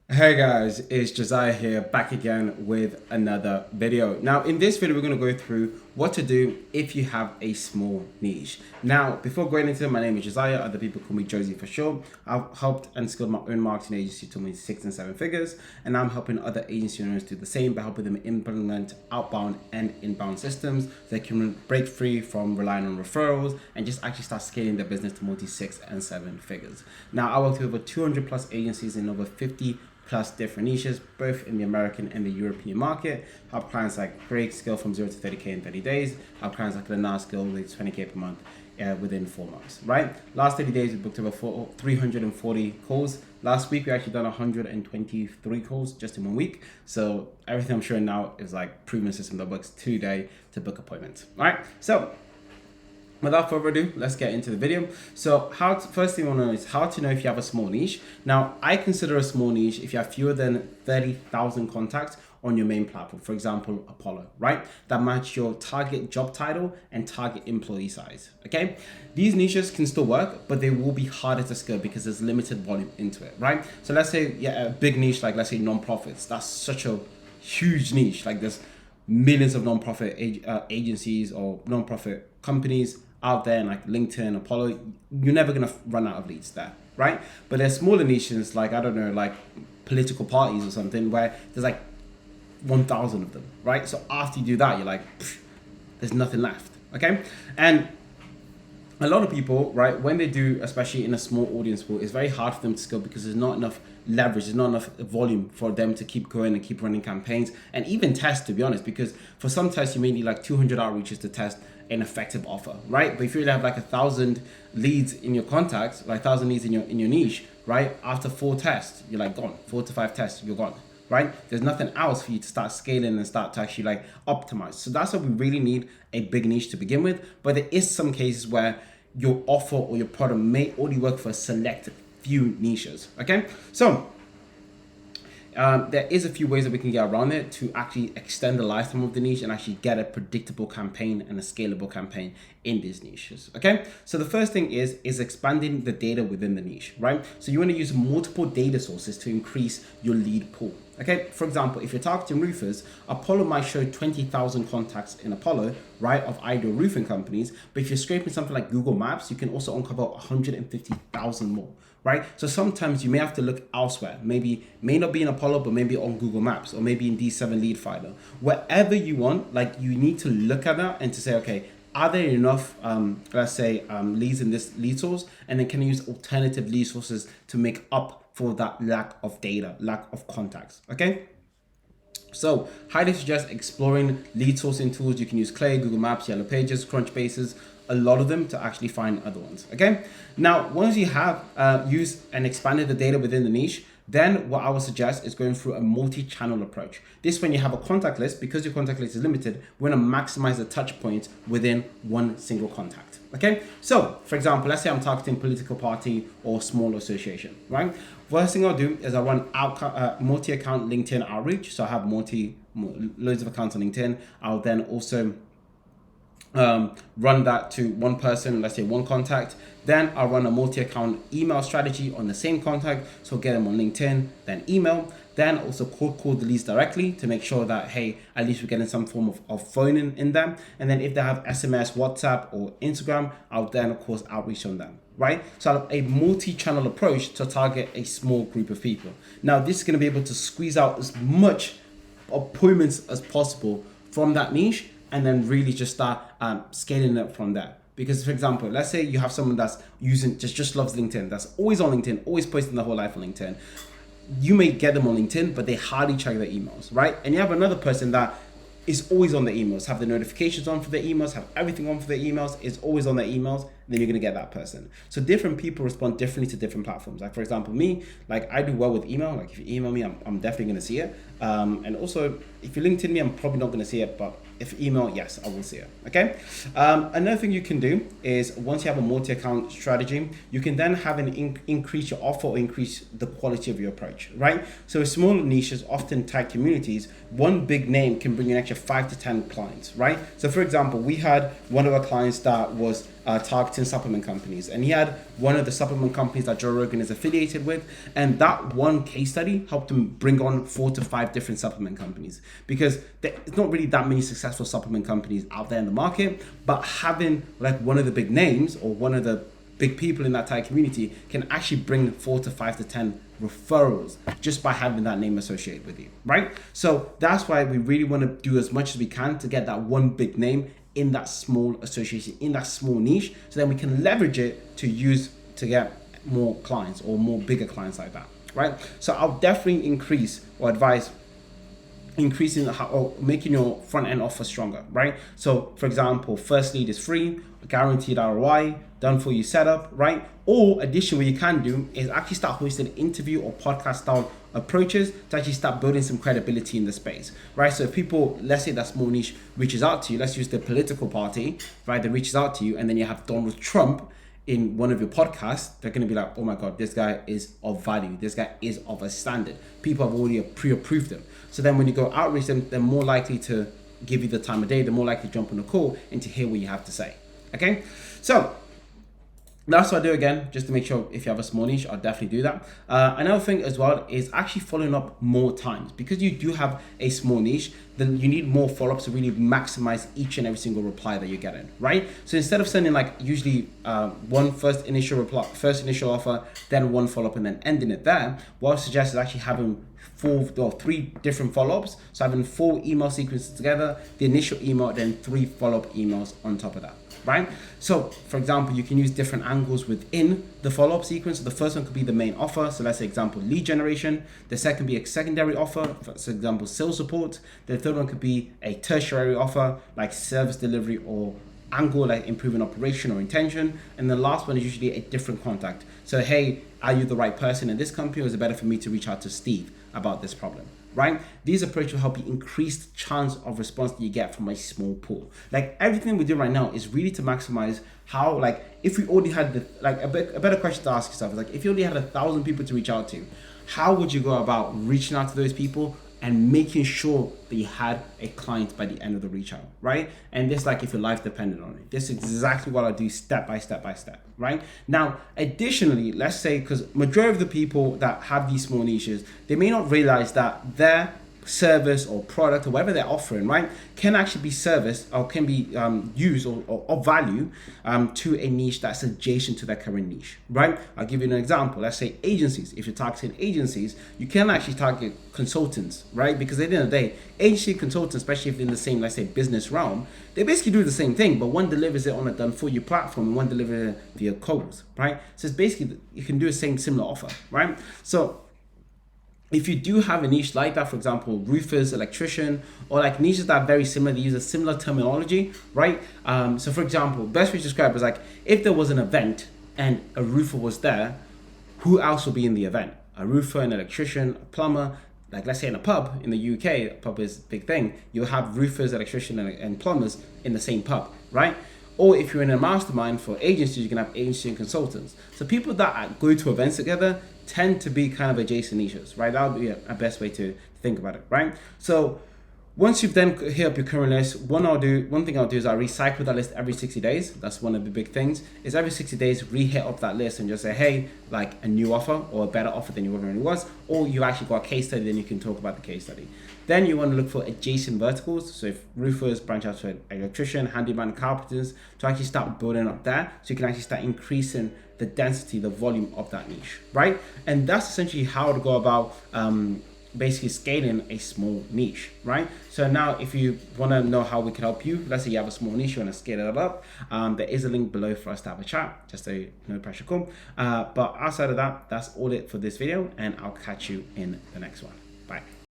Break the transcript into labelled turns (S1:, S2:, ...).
S1: Hey guys, it's Josiah here, back again with another video. Now in this video we're going to go through what to do if you have a small niche. Now before going into it, my name is Josiah, other people call me Jozy for short. I've helped and scaled my own marketing agency to make 6 and 7 figures, and I'm helping other agency owners do the same by helping them implement outbound and inbound systems so they can break free from relying on referrals and just actually start scaling their business to multi 6 and 7 figures. Now I work with over 200 plus agencies in over 50 plus different niches, both in the American and the European market. Help clients like Greg scale from 0 to 30K in 30 days. Help clients like Lenar scale with 20K per month within 4 months, right? Last 30 days, we booked over 340 calls. Last week, we actually done 123 calls just in 1 week. So everything I'm showing now is like proven system that works today to book appointments, all right? So without further ado, let's get into the video. So first thing I want to know is how to know if you have a small niche. Now, I consider a small niche if you have fewer than 30,000 contacts on your main platform, for example, Apollo, right? That match your target job title and target employee size, okay? These niches can still work, but they will be harder to scale because there's limited volume into it, right? So let's say, a big niche, like let's say non-profits, that's such a huge niche. Like there's millions of non-profit agencies or non-profit companies out there, and like LinkedIn, Apollo, you're never gonna run out of leads there, right? But there's smaller niches like, I don't know, like political parties or something where there's like 1,000 of them, right? So after you do that, you're like, there's nothing left, okay? And a lot of people, right, when they do, especially in a small audience pool, it's very hard for them to scale because there's not enough leverage, there's not enough volume for them to keep going and keep running campaigns and even test, to be honest, because for some tests you may need like 200 outreaches to test an effective offer, right? But if you really have like 1,000 leads in your contacts, like 1,000 leads in your niche, right? After 4 tests, you're like gone. 4 to 5 tests, you're gone, right? There's nothing else for you to start scaling and start to actually like optimize. So that's why we really need a big niche to begin with. But there is some cases where your offer or your product may only work for a select few niches, okay? So there is a few ways that we can get around it to actually extend the lifetime of the niche and actually get a predictable campaign and a scalable campaign in these niches, okay? So the first thing is expanding the data within the niche, right? So you want to use multiple data sources to increase your lead pool, okay? For example, if you're targeting roofers, Apollo might show 20,000 contacts in Apollo, right, of ideal roofing companies, but if you're scraping something like Google Maps, you can also uncover 150,000 more, right? So sometimes you may have to look elsewhere. Maybe may not be in Apollo, but maybe on Google Maps or maybe in D7 Lead Finder. Wherever you want, like you need to look at that and to say, okay, are there enough, let's say, leads in this lead source? And then can I use alternative lead sources to make up for that lack of data, lack of contacts, okay? So, highly suggest exploring lead sourcing tools. You can use Clay, Google Maps, Yellow Pages, Crunchbases, a lot of them to actually find other ones. Okay. Now, once you have used and expanded the data within the niche, then what I would suggest is going through a multi-channel approach. This when you have a contact list, because your contact list is limited, we want to maximize the touch points within one single contact. Okay, so for example, let's say I'm targeting political party or small association, right? First thing I'll do is I run multi-account LinkedIn outreach. So I have loads of accounts on LinkedIn. I'll then also run that to one person, let's say one contact. Then I'll run a multi-account email strategy on the same contact. So get them on LinkedIn, then email. Then also call the leads directly to make sure that, hey, at least we're getting some form of phone in them. And then if they have SMS, WhatsApp, or Instagram, I'll then, of course, outreach on them, right? So I'll have a multi-channel approach to target a small group of people. Now, this is going to be able to squeeze out as much appointments as possible from that niche and then really just start scaling it from there. Because for example, let's say you have someone that's using just loves LinkedIn, that's always on LinkedIn, always posting their whole life on LinkedIn. You may get them on LinkedIn, but they hardly check their emails, right? And you have another person that is always on their emails, have the notifications on for their emails, have everything on for their emails, is always on their emails, then you're gonna get that person. So different people respond differently to different platforms. Like for example, me, like I do well with email. Like if you email me, I'm definitely gonna see it. And also if you LinkedIn me, I'm probably not gonna see it, but if email, yes, I will see it, okay? Another thing you can do is once you have a multi-account strategy, you can then have an increase your offer or increase the quality of your approach, right? So smaller niches, often tight communities, one big name can bring you an extra 5 to 10 clients, right? So for example, we had one of our clients that was targeting supplement companies, and he had one of the supplement companies that Joe Rogan is affiliated with, and that one case study helped him bring on 4 to 5 different supplement companies, because there's not really that many successful supplement companies out there in the market, but having like one of the big names or one of the big people in that entire community can actually bring 4 to 5 to 10 referrals just by having that name associated with you, right? So that's why we really want to do as much as we can to get that one big name in that small association, in that small niche, so then we can leverage it to use to get more clients or more bigger clients like that, right? So I'll definitely increase or advise increasing or making your front end offer stronger, right? So for example, first lead is free, guaranteed ROI, done for you setup, right? Or additionally, what you can do is actually start hosting interview or podcast style approaches to actually start building some credibility in the space, right? So if people, let's say that small niche reaches out to you, let's use the political party, right? That reaches out to you, and then you have Donald Trump in one of your podcasts, they're going to be like, oh my God, this guy is of value. This guy is of a standard. People have already pre-approved them. So then when you go outreach them, they're more likely to give you the time of day. They're more likely to jump on a call and to hear what you have to say. Okay. So that's what I do again, just to make sure if you have a small niche, I'll definitely do that. Another thing as well is actually following up more times. Because you do have a small niche, then you need more follow-ups to really maximize each and every single reply that you're getting, right? So instead of sending like usually one first initial offer, then one follow-up and then ending it there, what I suggest is actually having 3 different follow-ups. So having 4 email sequences together, the initial email, then 3 follow-up emails on top of that, right? So for example, you can use different angles within the follow-up sequence. So the first one could be the main offer. So let's say example, lead generation. The second be a secondary offer, for example, sales support. The third one could be a tertiary offer, like service delivery or angle, like improving operation or intention. And the last one is usually a different contact. So, hey, are you the right person in this company, or is it better for me to reach out to Steve about this problem? Right? These approaches will help you increase the chance of response that you get from a small pool. Like everything we do right now is really to maximize how, like, if we already had the, like a better question to ask yourself is like, if you only had 1,000 people to reach out to, how would you go about reaching out to those people and making sure that you had a client by the end of the reach out, right? And this, like, if your life depended on it, this is exactly what I do step by step by step, right? Now, additionally, let's say, because majority of the people that have these small niches, they may not realize that their service or product or whatever they're offering, right, can actually be service or can be used or of value to a niche that's adjacent to their current niche, right? I'll give you an example. Let's say agencies. If you're targeting agencies, you can actually target consultants, right? Because at the end of the day, agency consultants, especially if they're in the same, let's say, business realm, they basically do the same thing, but one delivers it on a done for you platform and one delivers it via calls, right? So it's basically, you can do a similar offer, right? So if you do have a niche like that, for example, roofers, electrician, or like niches that are very similar, they use a similar terminology, right? So for example, best way to describe it is like, if there was an event and a roofer was there, who else will be in the event? A roofer, an electrician, a plumber. Like let's say in a pub in the UK, a pub is a big thing. You'll have roofers, electrician, and plumbers in the same pub, right? Or if you're in a mastermind for agencies, you can have agency and consultants. So people that go to events together tend to be kind of adjacent niches, right? That would be a best way to think about it, right? So once you've then hit up your current list, one thing I'll do is I'll recycle that list every 60 days. That's one of the big things, is every 60 days, re-hit up that list and just say, hey, like a new offer or a better offer than you already was, or you actually got a case study, then you can talk about the case study. Then you want to look for adjacent verticals. So if roofers branch out to an electrician, handyman, carpenters, to actually start building up there, so you can actually start increasing the density, the volume of that niche, right? And that's essentially how to go about basically scaling a small niche, right? So now if you want to know how we can help you, let's say you have a small niche, you want to scale it up, there is a link below for us to have a chat, just a no pressure call. But outside of that, that's all it for this video, and I'll catch you in the next one. Bye.